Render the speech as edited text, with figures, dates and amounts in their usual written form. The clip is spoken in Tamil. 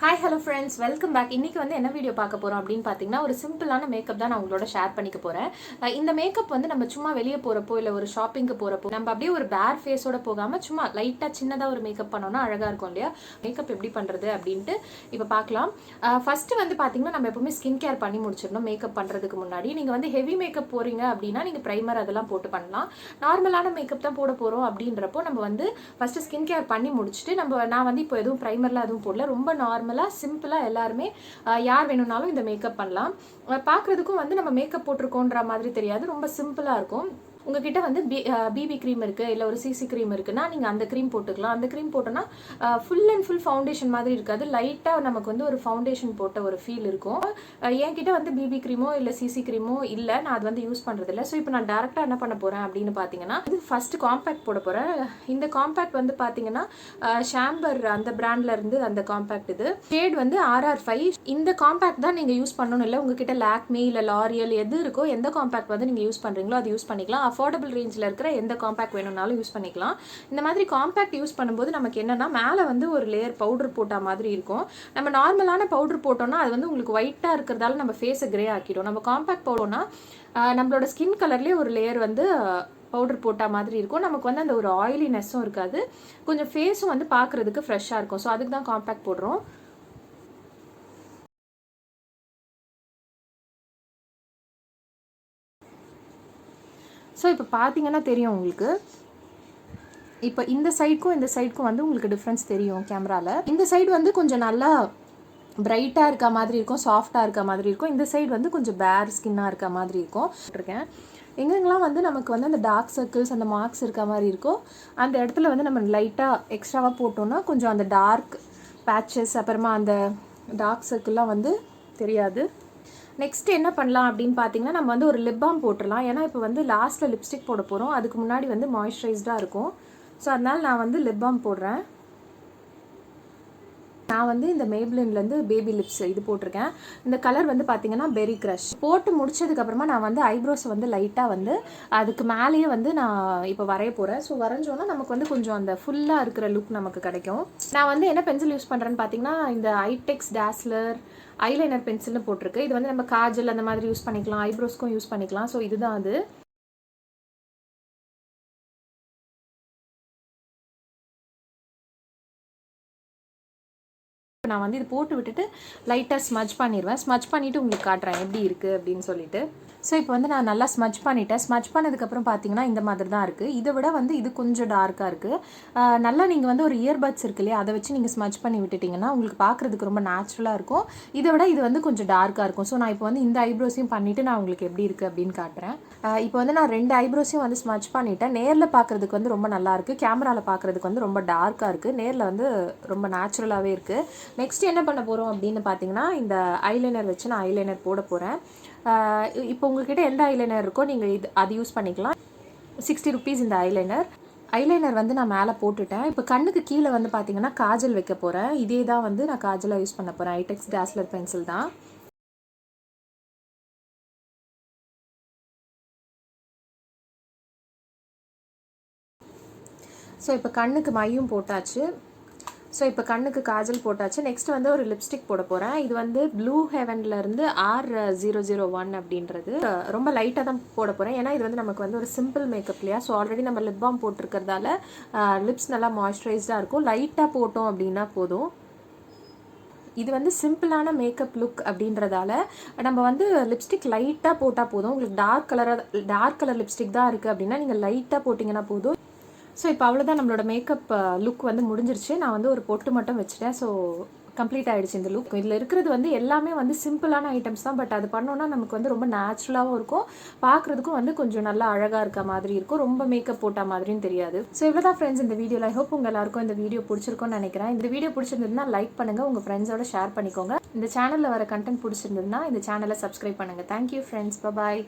Hi hello friends, welcome back. இன்றைக்கி வந்து என்ன வீடியோ பார்க்க போகிறோம் அப்படின்னு பார்த்தீங்கன்னா, ஒரு சிம்பிளான மேக்கப் தான் நான் உங்களோட ஷேர் பண்ணிக்க போகிறேன். இந்த மேக்கப் வந்து நம்ம சும்மா வெளியே போகிறப்போ இல்லை ஒரு ஷாப்பிங்க்கு போகிறப்போ நம்ம அப்படியே ஒரு பேர் ஃபேஸோட போகாமல் சும்மா லைட்டாக சின்னதாக ஒரு மேக்கப் பண்ணோன்னா அழகாக இருக்கும் இல்லையா? மேக்கப் எப்படி பண்ணுறது அப்படின்ட்டு இப்போ பார்க்கலாம். ஃபஸ்ட்டு வந்து பார்த்தீங்கன்னா, நம்ம எப்பவுமே ஸ்கின் கேர் பண்ணி முடிச்சிடணும் மேக்கப் பண்ணுறதுக்கு முன்னாடி. நீங்கள் வந்து ஹெவி மேக்கப் போகிறீங்க அப்படின்னா நீங்கள் ப்ரைமர் அதெல்லாம் போட்டு பண்ணலாம். நார்மலான மேக்கப் தான் போட போகிறோம் அப்படின்றப்போ நம்ம வந்து ஃபஸ்ட்டு ஸ்கின் கேர் பண்ணி முடிச்சுட்டு நான் வந்து இப்போ எதுவும் ப்ரைமர்லாம் எதுவும் போடல, ரொம்ப சிம்பிளா எல்லாருமே யார் வேணும்னாலும் இந்த மேக்கப் பண்ணலாம். பார்க்குறதுக்கும் வந்து நம்ம மேக்கப் போட்டிருக்கோன்ற மாதிரி தெரியாது, ரொம்ப சிம்பிளா இருக்கும். உங்ககிட்ட வந்து பிபி க்ரீம் இருக்குது இல்லை ஒரு சிசி க்ரீம் இருக்குன்னா நீங்கள் அந்த க்ரீம் போட்டுக்கலாம். அந்த க்ரீம் போட்டோன்னா ஃபுல் அண்ட் ஃபுல் ஃபவுண்டேஷன் மாதிரி இருக்காது, லைட்டாக நமக்கு வந்து ஒரு ஃபவுண்டேஷன் போட்ட ஒரு ஃபீல் இருக்கும். என்கிட்ட வந்து பிபி க்ரீமோ இல்லை சிசி க்ரீமோ இல்லை, நான் அது வந்து யூஸ் பண்ணுறது இல்லை. ஸோ இப்போ நான் டேரெக்டாக என்ன பண்ண போகிறேன் அப்படின்னு பார்த்தீங்கன்னா, இது ஃபஸ்ட்டு காம்பேக்ட் போட போகிறேன். இந்த காம்பேக்ட் வந்து பார்த்தீங்கன்னா ஷாம்பர் அந்த பிராண்டில் இருந்து அந்த காம்பேக்ட். இது ஷேட் வந்து RR5. இந்த காம்பேக்ட் தான் நீங்கள் யூஸ் பண்ணணும் இல்லை, உங்ககிட்ட லாக்மி இல்லை லாரியல் எது இருக்கோ எந்த காம்பேக்ட் வந்து நீங்கள் யூஸ் பண்ணுறீங்களோ அது யூஸ் பண்ணிக்கலாம். அஃபோர்டபுள் ரேஞ்சில் இருக்கிற எந்த காம்பேக்ட் வேணும்னாலும் யூஸ் பண்ணிக்கலாம். இந்த மாதிரி காம்பேக்ட் யூஸ் பண்ணும்போது நமக்கு என்னன்னா மேலே வந்து ஒரு லேயர் பவுடர் போட்ட மாதிரி இருக்கும். நம்ம நார்மலான பவுடர் போட்டோம்னா அது வந்து உங்களுக்கு ஒயிட்டாக இருக்கிறதால நம்ம ஃபேஸை கிரே ஆக்கிடும். நம்ம காம்பேக்ட் போட்டோம்னா நம்மளோட ஸ்கின் கலர்லேயே ஒரு லேயர் வந்து பவுடர் போட்ட மாதிரி இருக்கும். நமக்கு வந்து அந்த ஒரு ஆயிலினஸும் இருக்காது, கொஞ்சம் ஃபேஸும் வந்து பார்க்குறதுக்கு ஃப்ரெஷ்ஷாக இருக்கும். ஸோ அதுக்கு தான் காம்பேக்ட் போடுறோம். ஸோ இப்போ பார்த்தீங்கன்னா தெரியும் உங்களுக்கு, இப்போ இந்த சைடுக்கும் வந்து உங்களுக்கு டிஃப்ரென்ஸ் தெரியும் கேமராவில். இந்த சைடு வந்து கொஞ்சம் நல்லா பிரைட்டாக இருக்க மாதிரி இருக்கும், சாஃப்டாக இருக்க மாதிரி இருக்கும். இந்த சைடு வந்து கொஞ்சம் பேர் ஸ்கின்னாக இருக்க மாதிரி இருக்கும். இருக்கேன் எங்கெங்கெல்லாம் வந்து நமக்கு வந்து அந்த டார்க் சர்க்கிள்ஸ் அந்த மார்க்ஸ் இருக்க மாதிரி இருக்கும், அந்த இடத்துல வந்து நம்ம லைட்டாக எக்ஸ்ட்ராவாக போட்டோம்னா கொஞ்சம் அந்த டார்க் பேட்சஸ் அப்புறமா அந்த டார்க் சர்க்கிள்லாம் வந்து தெரியாது. நெக்ஸ்ட் என்ன பண்ணலாம் அப்படின்னு பார்த்தீங்கன்னா, நம்ம வந்து ஒரு லிப் பாம் போட்டுடலாம். ஏன்னா இப்போ வந்து லாஸ்ட்டில் லிப்ஸ்டிக் போட போகிறோம், அதுக்கு முன்னாடி வந்து மாய்ஸ்சரைஸ்டாக இருக்கும். ஸோ அதனால் நான் வந்து லிப் பாம் போடுறேன். நான் வந்து இந்த மேப்ளின்லேருந்து பேபி லிப்ஸ் இது போட்டிருக்கேன். இந்த கலர் வந்து பார்த்தீங்கன்னா பெரி க்ரஷ். போட்டு முடிச்சதுக்கப்புறமா நான் வந்து ஐப்ரோஸை வந்து லைட்டாக வந்து அதுக்கு மேலேயே வந்து நான் இப்போ வரைய போகிறேன். ஸோ வரைஞ்சோன்னா நமக்கு வந்து கொஞ்சம் அந்த ஃபுல்லாக இருக்கிற லுக் நமக்கு கிடைக்கும். நான் வந்து என்ன பென்சில் யூஸ் பண்ணுறேன்னு பார்த்தீங்கன்னா, இந்த ஐடெக்ஸ் டாஸ்லர் ஐலைனர் பென்சில்னு போட்டிருக்கு. இது வந்து நம்ம காஜல் அந்த மாதிரி யூஸ் பண்ணிக்கலாம், ஐப்ரோஸ்க்கும் யூஸ் பண்ணிக்கலாம். ஸோ இதுதான் அது. நான் வந்து இது போட்டு விட்டுட்டு லைட்டாக ஸ்மஜ் பண்ணிடுவேன். ஸ்மஜ் பண்ணிவிட்டு உங்களுக்கு காட்டுறேன் எப்படி இருக்குது அப்படின்னு சொல்லிட்டு. ஸோ இப்போ வந்து நான் நல்லா ஸ்மஜ் பண்ணிட்டேன். ஸ்மஜ் பண்ணதுக்கப்புறம் பார்த்தீங்கன்னா இந்த மாதிரி தான் இருக்குது. இதை விட வந்து இது கொஞ்சம் டார்க்காக இருக்குது. நல்லா நீங்கள் வந்து ஒரு இயர்பட்ஸ் இருக்கு இல்லையா, அதை வச்சு நீங்கள் ஸ்மஜ் பண்ணி விட்டுட்டிங்கன்னா உங்களுக்கு பார்க்குறதுக்கு ரொம்ப நேச்சுரலாக இருக்கும். இதை விட இது வந்து கொஞ்சம் டார்க்காக இருக்கும். ஸோ நான் இப்போ வந்து இந்த ஐப்ரோஸையும் பண்ணிவிட்டு நான் உங்களுக்கு எப்படி இருக்குது அப்படின்னு காட்டுறேன். இப்போ வந்து நான் 2 ஐப்ரோஸையும் வந்து ஸ்மஜ் பண்ணிவிட்டேன். நேரில் பார்க்குறதுக்கு வந்து ரொம்ப நல்லாயிருக்கு, கேமராவில் பார்க்குறதுக்கு வந்து ரொம்ப டார்க்காக இருக்குது, நேரில் வந்து ரொம்ப நேச்சுரலாகவே இருக்குது. நெக்ஸ்ட் என்ன பண்ண போகிறோம் அப்படின்னு பார்த்தீங்கன்னா, இந்த ஐலைனர் வச்சு நான் ஐலைனர் போட போகிறேன். இப்போ உங்கள்கிட்ட எந்த ஐலைனர் இருக்கோ நீங்கள் அது யூஸ் பண்ணிக்கலாம். 60 rupees இந்த ஐலைனர் வந்து நான் மேலே போட்டுட்டேன். இப்போ கண்ணுக்கு கீழே வந்து பார்த்தீங்கன்னா காஜல் வைக்க போகிறேன். இதே தான் வந்து நான் காஜலாக யூஸ் பண்ண போகிறேன். ஐடெக்ஸ் டாஸ்லர் பென்சில் தான். ஸோ இப்போ கண்ணுக்கு மையும் போட்டாச்சு. ஸோ இப்போ கண்ணுக்கு காஜல் போட்டாச்சு. நெக்ஸ்ட் வந்து ஒரு லிப்ஸ்டிக் போட போகிறேன். இது வந்து ப்ளூ ஹெவன்லேருந்து R001 அப்படின்றது. ரொம்ப லைட்டாக தான் போட போகிறேன், ஏன்னா இது வந்து நமக்கு வந்து ஒரு சிம்பிள் மேக்கப் இல்லையா. ஸோ ஆல்ரெடி நம்ம லிப் பாம் போட்டிருக்கிறதால லிப்ஸ் நல்லா மாய்ஸ்சரைஸ்டாக இருக்கும். லைட்டாக போட்டோம் அப்படின்னா போதும். இது வந்து சிம்பிளான மேக்கப் லுக் அப்படின்றதால நம்ம வந்து லிப்ஸ்டிக் லைட்டாக போட்டால் போதும். உங்களுக்கு டார்க் கலர் லிப்ஸ்டிக் தான் இருக்குது அப்படின்னா நீங்கள் லைட்டாக போட்டிங்கன்னா போதும். ஸோ இப்போ அவ்வளோதான், நம்மளோட மேக்கப் லுக் வந்து முடிஞ்சிருச்சு. நான் வந்து ஒரு பொட்டு மட்டும் வச்சுட்டேன். ஸோ கம்ப்ளீட் ஆகிடுச்சு இந்த லுக். இதில் இருக்கிறது வந்து எல்லாமே வந்து சிம்பிளான ஐட்டம்ஸ் தான், பட் அது பண்ணோன்னா நமக்கு வந்து ரொம்ப நேச்சுரலாகவும் இருக்கும், பார்க்குறதுக்கும் வந்து கொஞ்சம் நல்லா அழகாக இருக்க மாதிரி இருக்கும், ரொம்ப மேக்கப் போட்ட மாதிரியும் தெரியாது. ஸோ இவ்வளோ தான் ஃப்ரெண்ட்ஸ் இந்த வீடியோவில். ஐ ஹோப் உங்கள் எல்லாருக்கும் இந்த வீடியோ பிடிச்சிருக்கும்னு நினைக்கிறேன். இந்த வீடியோ பிடிச்சிருந்ததுன்னா லைக் பண்ணுங்கள், உங்கள் ஃப்ரெண்ட்ஸோட ஷேர் பண்ணிக்கோங்க. இந்த சேனலில் வர கண்டென்ட் பிடிச்சிருந்ததுன்னா இந்த சேனலை சப்ஸ்கிரைப் பண்ணுங்கள். தேங்க்யூ ஃப்ரெண்ட்ஸ், பாய்.